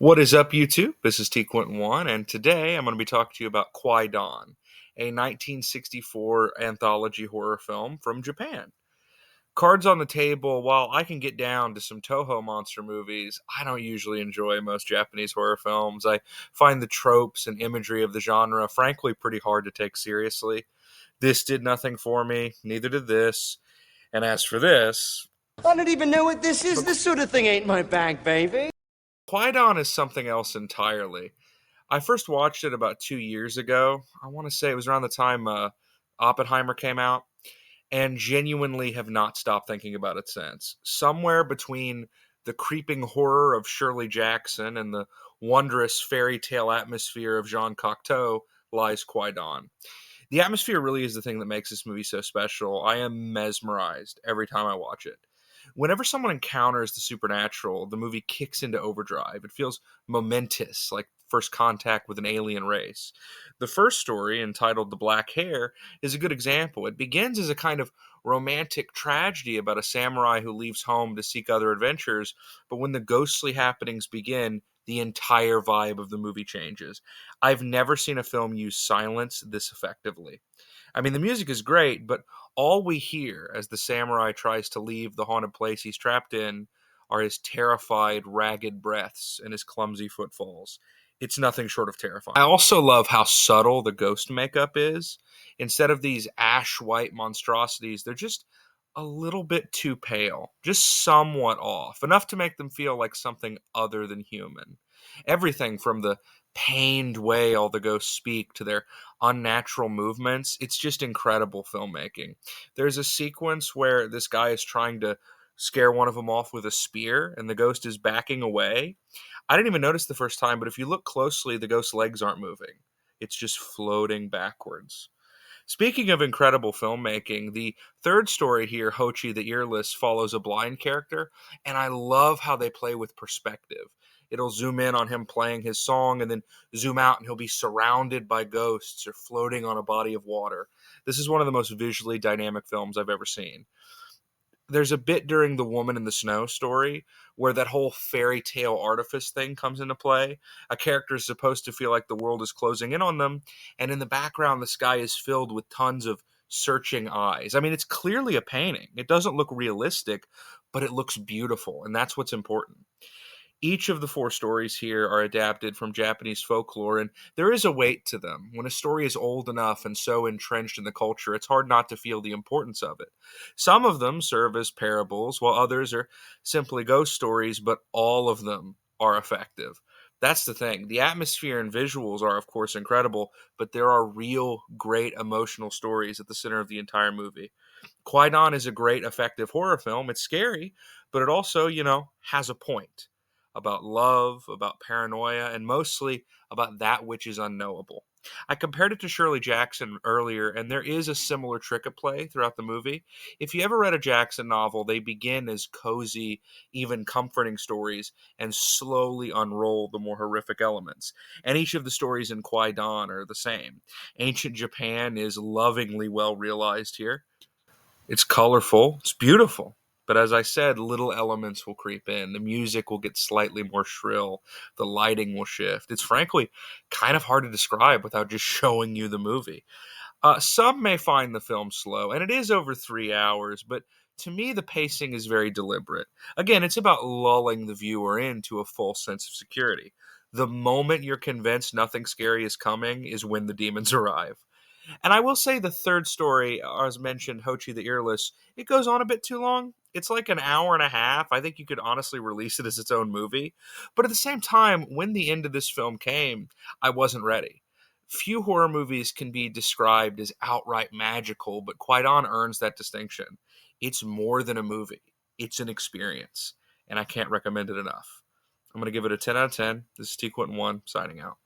What is up, YouTube? This is T Quentin One, and today I'm going to be talking to you about Kwaidan, a 1964 anthology horror film from Japan. Cards on the table, while I can get down to some Toho monster movies, I don't usually enjoy most Japanese horror films. I find the tropes and imagery of the genre, frankly, pretty hard to take seriously. This did nothing for me, neither did this. And as for this, I don't even know what this is. This sort of thing ain't my bag, baby. Kwaidan is something else entirely. I first watched it about 2 years ago. I want to say it was around the time Oppenheimer came out, and genuinely have not stopped thinking about it since. Somewhere between the creeping horror of Shirley Jackson and the wondrous fairy tale atmosphere of Jean Cocteau lies Kwaidan. The atmosphere really is the thing that makes this movie so special. I am mesmerized every time I watch it. Whenever someone encounters the supernatural, the movie kicks into overdrive. It feels momentous, like first contact with an alien race. The first story, entitled The Black Hair, is a good example. It begins as a kind of romantic tragedy about a samurai who leaves home to seek other adventures, but when the ghostly happenings begin, the entire vibe of the movie changes. I've never seen a film use silence this effectively. I mean, the music is great, but all we hear as the samurai tries to leave the haunted place he's trapped in are his terrified, ragged breaths and his clumsy footfalls. It's nothing short of terrifying. I also love how subtle the ghost makeup is. Instead of these ash white monstrosities, they're just a little bit too pale, just somewhat off, enough to make them feel like something other than human. Everything from the pained way all the ghosts speak to their unnatural movements, it's just incredible filmmaking. There's a sequence where this guy is trying to scare one of them off with a spear, and the ghost is backing away. I didn't even notice the first time, but if you look closely, the ghost's legs aren't moving. It's just floating backwards. Speaking of incredible filmmaking, the third story here, Hochi the Earless, follows a blind character, and I love how they play with perspective. It'll zoom in on him playing his song and then zoom out, and he'll be surrounded by ghosts or floating on a body of water. This is one of the most visually dynamic films I've ever seen. There's a bit during the Woman in the Snow story where that whole fairy tale artifice thing comes into play. A character is supposed to feel like the world is closing in on them, and in the background, the sky is filled with tons of searching eyes. I mean, it's clearly a painting. It doesn't look realistic, but it looks beautiful, and that's what's important. Each of the four stories here are adapted from Japanese folklore, and there is a weight to them. When a story is old enough and so entrenched in the culture, it's hard not to feel the importance of it. Some of them serve as parables, while others are simply ghost stories, but all of them are effective. That's the thing. The atmosphere and visuals are, of course, incredible, but there are real, great emotional stories at the center of the entire movie. Kwaidan is a great, effective horror film. It's scary, but it also, has a point about love, about paranoia, and mostly about that which is unknowable. I compared it to Shirley Jackson earlier, and there is a similar trick at play throughout the movie. If you ever read a Jackson novel, they begin as cozy, even comforting stories and slowly unroll the more horrific elements. And each of the stories in Kwaidan are the same. Ancient Japan is lovingly well realized here. It's colorful, it's beautiful. But as I said, little elements will creep in. The music will get slightly more shrill. The lighting will shift. It's frankly kind of hard to describe without just showing you the movie. Some may find the film slow, and it is over 3 hours, but to me, the pacing is very deliberate. Again, it's about lulling the viewer into a false sense of security. The moment you're convinced nothing scary is coming is when the demons arrive. And I will say the third story, as mentioned, Hochi the Earless, it goes on a bit too long. It's like an hour and a half. I think you could honestly release it as its own movie. But at the same time, when the end of this film came, I wasn't ready. Few horror movies can be described as outright magical, but Kwaidan earns that distinction. It's more than a movie, it's an experience. And I can't recommend it enough. I'm going to give it a 10 out of 10. This is T Quentin 1 signing out.